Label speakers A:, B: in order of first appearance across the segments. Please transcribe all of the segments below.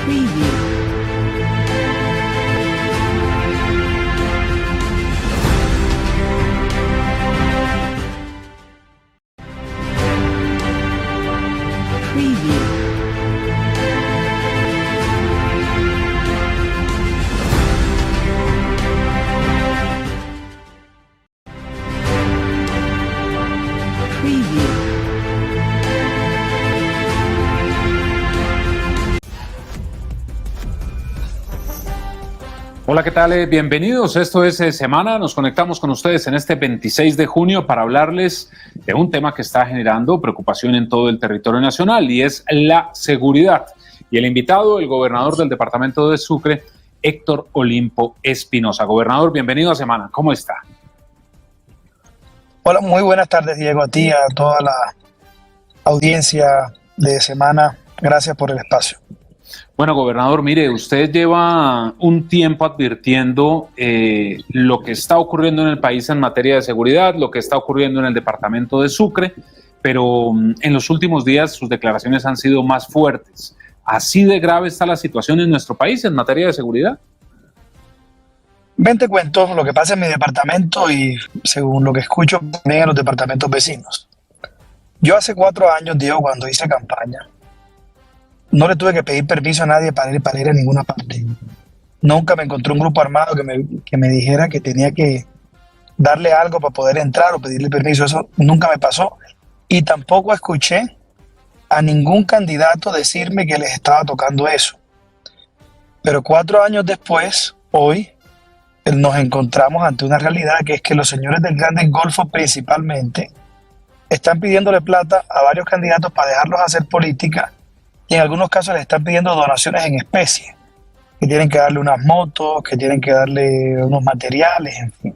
A: Preview. Preview. Preview.
B: Hola, ¿qué tal? Bienvenidos. Esto es Semana. Nos conectamos con ustedes en este 26 de junio para hablarles de un tema que está generando preocupación en todo el territorio nacional y es la seguridad. Y el invitado, el gobernador del departamento de Sucre, Héctor Olimpo Espinosa. Gobernador, bienvenido a Semana. ¿Cómo está?
C: Hola, muy buenas tardes, Diego, a ti, a toda la audiencia de Semana. Gracias por el espacio.
B: Bueno, gobernador, mire, usted lleva un tiempo advirtiendo lo que está ocurriendo en el país en materia de seguridad, lo que está ocurriendo en el departamento de Sucre, pero en los últimos días sus declaraciones han sido más fuertes. ¿Así de grave está la situación en nuestro país en materia de seguridad?
C: Ven, te cuento lo que pasa en mi departamento y según lo que escucho también en los departamentos vecinos. Yo hace 4 años, Diego, cuando hice campaña, no le tuve que pedir permiso a nadie para ir a ninguna parte. Nunca me encontré un grupo armado que me dijera que tenía que darle algo para poder entrar o pedirle permiso. Eso nunca me pasó. Y tampoco escuché a ningún candidato decirme que les estaba tocando eso. Pero 4 años después, hoy, nos encontramos ante una realidad que es que los señores del Grande Golfo principalmente están pidiéndole plata a varios candidatos para dejarlos hacer política. Y en algunos casos les están pidiendo donaciones en especie, que tienen que darle unas motos, que tienen que darle unos materiales, en fin.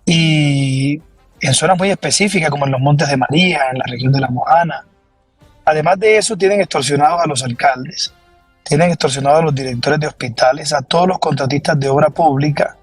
C: Y en zonas muy específicas, como en los Montes de María, en la región de La Mojana. Además de eso, tienen extorsionados a los alcaldes, tienen extorsionados a los directores de hospitales, a todos los contratistas de obra pública,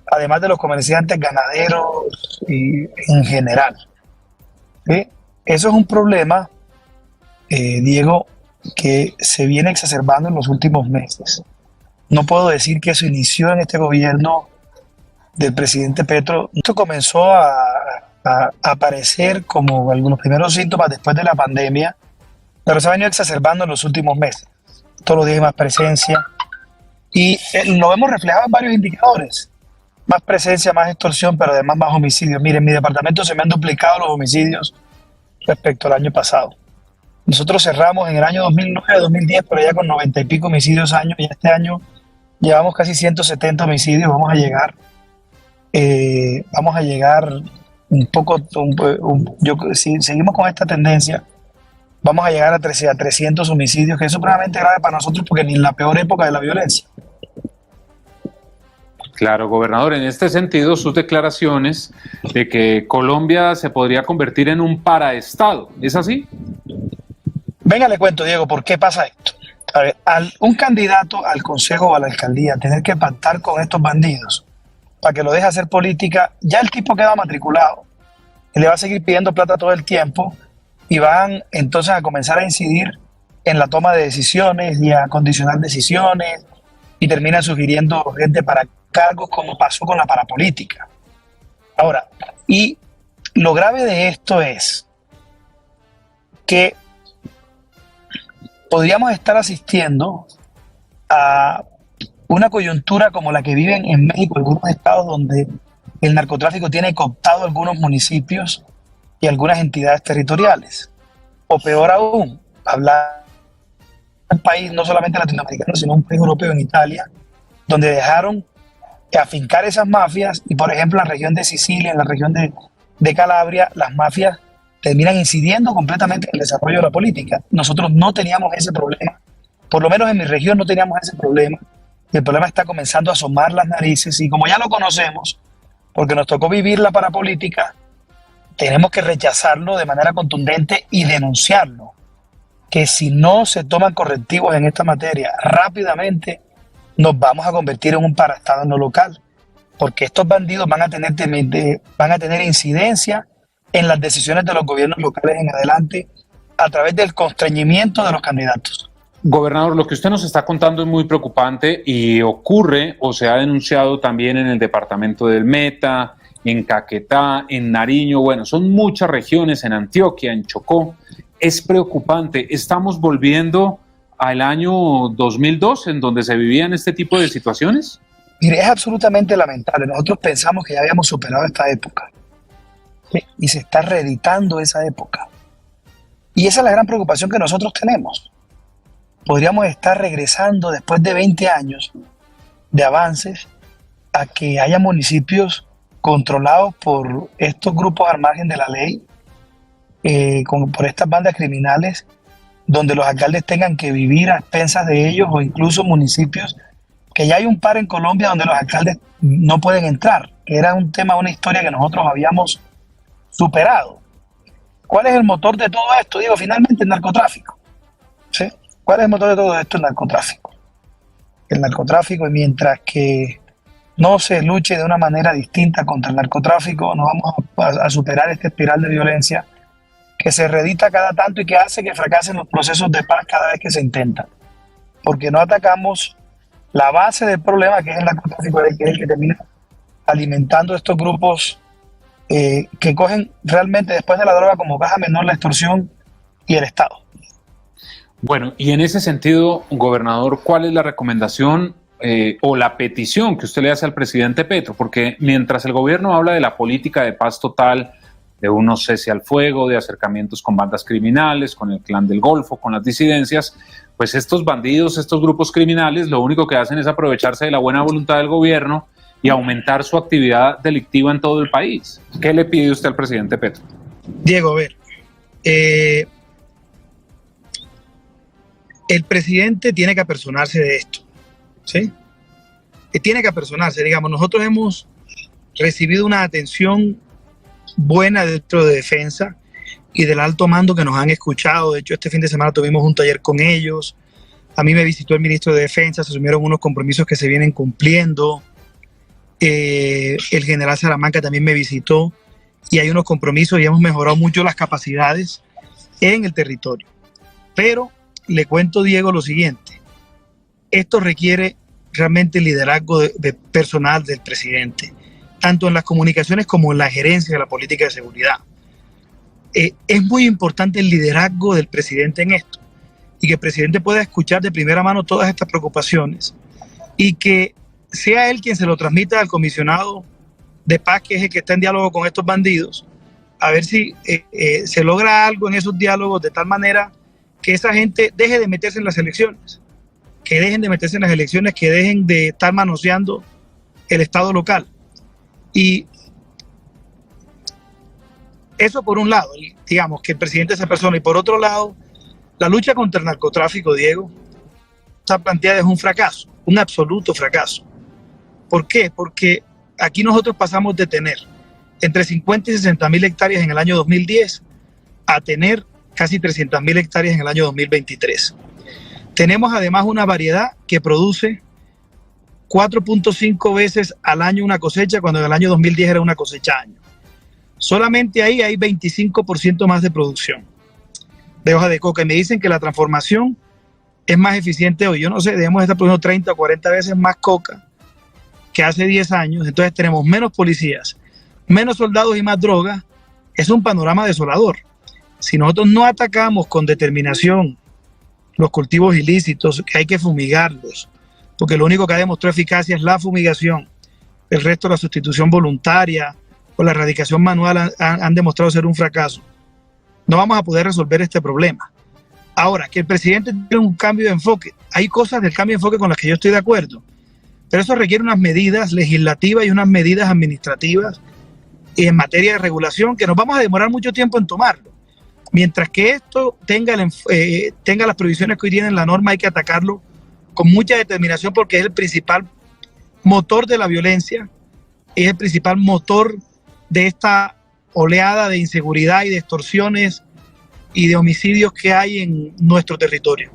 C: además de los comerciantes, ganaderos y en general. ¿Sí? Eso es un problema, Diego, que se viene exacerbando en los últimos meses. No puedo decir que eso inició en este gobierno del presidente Petro. Esto comenzó a aparecer como algunos primeros síntomas después de la pandemia, pero se ha venido exacerbando en los últimos meses. Todos los días hay más presencia y lo hemos reflejado en varios indicadores. Más presencia, más extorsión, pero además más homicidios. Miren, en mi departamento se me han duplicado los homicidios respecto al año pasado. Nosotros cerramos en el año 2009, 2010, pero ya con 90 y pico homicidios años, y este año llevamos casi 170 homicidios. Vamos a llegar un poco, si seguimos con esta tendencia, vamos a llegar a 300 homicidios, que es supremamente grave para nosotros porque ni en la peor época de la violencia.
B: Claro, gobernador, en este sentido, sus declaraciones de que Colombia se podría convertir en un paraestado, ¿es así?
C: Venga, le cuento, Diego, ¿por qué pasa esto? A ver, un candidato al consejo o a la alcaldía tener que pactar con estos bandidos para que lo deje hacer política, ya el tipo queda matriculado y le va a seguir pidiendo plata todo el tiempo y van entonces a comenzar a incidir en la toma de decisiones y a condicionar decisiones y terminan sugiriendo gente para cargos como pasó con la parapolítica. Ahora, y lo grave de esto es que podríamos estar asistiendo a una coyuntura como la que viven en México algunos estados donde el narcotráfico tiene cooptado algunos municipios y algunas entidades territoriales. O peor aún, hablar de un país no solamente latinoamericano, sino un país europeo, en Italia, donde dejaron afincar esas mafias y, por ejemplo, en la región de Sicilia, en la región de Calabria, las mafias terminan incidiendo completamente en el desarrollo de la política. Nosotros no teníamos ese problema, por lo menos en mi región no teníamos ese problema. El problema está comenzando a asomar las narices y como ya lo conocemos, porque nos tocó vivir la parapolítica, tenemos que rechazarlo de manera contundente y denunciarlo. Que si no se toman correctivos en esta materia rápidamente, nos vamos a convertir en un paraestado en lo local, porque estos bandidos van a tener incidencia en las decisiones de los gobiernos locales en adelante a través del constreñimiento de los candidatos.
B: Gobernador, lo que usted nos está contando es muy preocupante y ocurre o se ha denunciado también en el departamento del Meta, en Caquetá, en Nariño, bueno, son muchas regiones, en Antioquia, en Chocó. Es preocupante. Estamos volviendo al año 2002, en donde se vivían este tipo de situaciones.
C: Mire, es absolutamente lamentable. Nosotros pensamos que ya habíamos superado esta época, ¿sí? Y se está reeditando esa época. Y esa es la gran preocupación que nosotros tenemos. Podríamos estar regresando después de 20 años de avances a que haya municipios controlados por estos grupos al margen de la ley, por estas bandas criminales, donde los alcaldes tengan que vivir a expensas de ellos, o incluso municipios que ya hay un par en Colombia donde los alcaldes no pueden entrar, que era un tema, una historia que nosotros habíamos superado. ¿Cuál es el motor de todo esto? Digo, finalmente el narcotráfico, ¿sí? ¿Cuál es el motor de todo esto? El narcotráfico. El narcotráfico, y mientras que no se luche de una manera distinta contra el narcotráfico, no vamos a superar esta espiral de violencia que se reedita cada tanto y que hace que fracasen los procesos de paz cada vez que se intentan. Porque no atacamos la base del problema, que es el narcotráfico, que es el que termina alimentando estos grupos que cogen realmente después de la droga como caja menor la extorsión y el Estado.
B: Bueno, y en ese sentido, gobernador, ¿cuál es la recomendación o la petición que usted le hace al presidente Petro? Porque mientras el gobierno habla de la política de paz total, de un cese al fuego, de acercamientos con bandas criminales, con el Clan del Golfo, con las disidencias, pues estos bandidos, estos grupos criminales, lo único que hacen es aprovecharse de la buena voluntad del gobierno y aumentar su actividad delictiva en todo el país. ¿Qué le pide usted al presidente Petro?
C: Diego, a ver, el presidente tiene que apersonarse de esto, ¿sí? Tiene que apersonarse, digamos, nosotros hemos recibido una atención buena dentro de defensa y del alto mando que nos han escuchado. De hecho, este fin de semana tuvimos un taller con ellos. A mí me visitó el ministro de Defensa, se asumieron unos compromisos que se vienen cumpliendo. El general Salamanca también me visitó y hay unos compromisos y hemos mejorado mucho las capacidades en el territorio. Pero le cuento, Diego, lo siguiente. Esto requiere realmente liderazgo de personal del presidente, tanto en las comunicaciones como en la gerencia de la política de seguridad. Es muy importante el liderazgo del presidente en esto y que el presidente pueda escuchar de primera mano todas estas preocupaciones y que sea él quien se lo transmita al comisionado de paz, que es el que está en diálogo con estos bandidos, a ver si se logra algo en esos diálogos de tal manera que esa gente deje de meterse en las elecciones, que dejen de estar manoseando el Estado local. Y eso por un lado, digamos, que el presidente se persona, y por otro lado, la lucha contra el narcotráfico, Diego, está planteada es un fracaso, un absoluto fracaso. ¿Por qué? Porque aquí nosotros pasamos de tener entre 50 y 60 mil hectáreas en el año 2010 a tener casi 300 mil hectáreas en el año 2023. Tenemos además una variedad que produce 4.5 veces al año una cosecha, cuando en el año 2010 era una cosecha año. Solamente ahí hay 25% más de producción de hoja de coca, y me dicen que la transformación es más eficiente hoy. Yo no sé, debemos estar produciendo 30 o 40 veces más coca que hace 10 años, entonces tenemos menos policías, menos soldados y más drogas. Es un panorama desolador. Si nosotros no atacamos con determinación los cultivos ilícitos, que hay que fumigarlos, porque lo único que ha demostrado eficacia es la fumigación, el resto, la sustitución voluntaria o la erradicación manual han demostrado ser un fracaso, no vamos a poder resolver este problema. Ahora, que el presidente tiene un cambio de enfoque, hay cosas del cambio de enfoque con las que yo estoy de acuerdo, pero eso requiere unas medidas legislativas y unas medidas administrativas y en materia de regulación que nos vamos a demorar mucho tiempo en tomarlo. Mientras que esto tenga las provisiones que hoy tiene la norma, hay que atacarlo con mucha determinación, porque es el principal motor de la violencia, es el principal motor de esta oleada de inseguridad y de extorsiones y de homicidios que hay en nuestro territorio.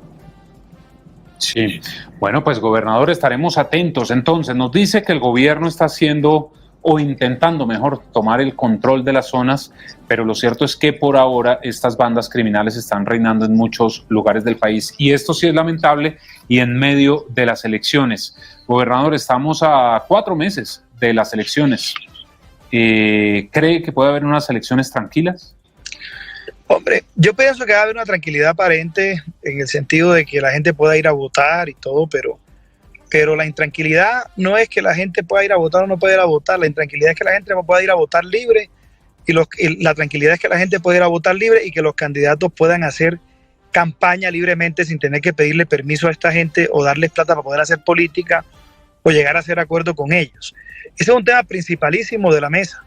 B: Sí, bueno, pues gobernador, estaremos atentos. Entonces, nos dice que el gobierno está haciendo o intentando mejor tomar el control de las zonas, pero lo cierto es que por ahora estas bandas criminales están reinando en muchos lugares del país y esto sí es lamentable y en medio de las elecciones. Gobernador, estamos a 4 meses de las elecciones. ¿Cree que puede haber unas elecciones tranquilas?
C: Hombre, yo pienso que va a haber una tranquilidad aparente en el sentido de que la gente pueda ir a votar y todo, pero la intranquilidad no es que la gente pueda ir a votar o no pueda ir a votar, la intranquilidad es que la gente no pueda ir a votar libre y la tranquilidad es que la gente pueda ir a votar libre y que los candidatos puedan hacer campaña libremente sin tener que pedirle permiso a esta gente o darles plata para poder hacer política o llegar a hacer acuerdo con ellos. Ese es un tema principalísimo de la mesa,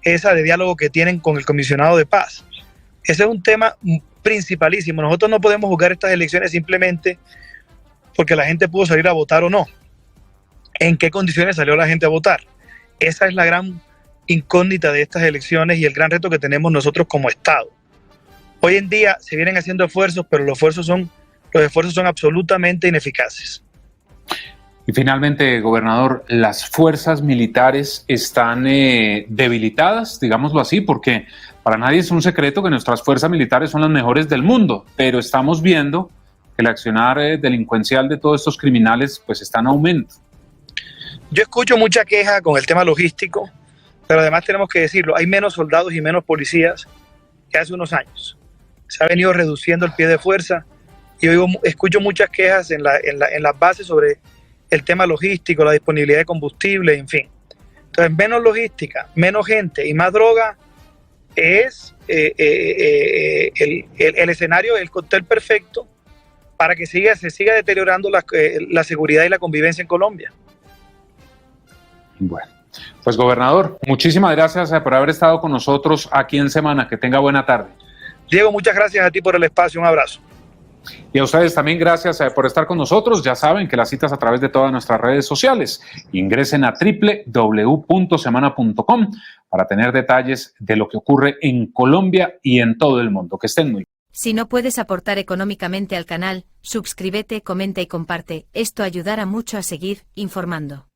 C: esa de diálogo que tienen con el comisionado de paz. Ese es un tema principalísimo. Nosotros no podemos jugar estas elecciones simplemente porque la gente pudo salir a votar o no. ¿En qué condiciones salió la gente a votar? Esa es la gran incógnita de estas elecciones y el gran reto que tenemos nosotros como Estado. Hoy en día se vienen haciendo esfuerzos, pero los esfuerzos son absolutamente ineficaces.
B: Y finalmente, gobernador, las fuerzas militares están debilitadas, digámoslo así, porque para nadie es un secreto que nuestras fuerzas militares son las mejores del mundo, pero estamos viendo que el accionar delincuencial de todos estos criminales pues está en aumento.
C: Yo escucho mucha queja con el tema logístico, pero además tenemos que decirlo, hay menos soldados y menos policías que hace unos años. Se ha venido reduciendo el pie de fuerza y escucho muchas quejas en las bases sobre el tema logístico, la disponibilidad de combustible, en fin. Entonces, menos logística, menos gente y más droga es el escenario, el cóctel perfecto para que se siga deteriorando la seguridad y la convivencia en Colombia.
B: Bueno, pues gobernador, muchísimas gracias por haber estado con nosotros aquí en Semana. Que tenga buena tarde.
C: Diego, muchas gracias a ti por el espacio. Un abrazo.
B: Y a ustedes también gracias por estar con nosotros. Ya saben que las citas a través de todas nuestras redes sociales. Ingresen a www.semana.com para tener detalles de lo que ocurre en Colombia y en todo el mundo. Que estén muy bien.
D: Si no puedes aportar económicamente al canal, suscríbete, comenta y comparte. Esto ayudará mucho a seguir informando.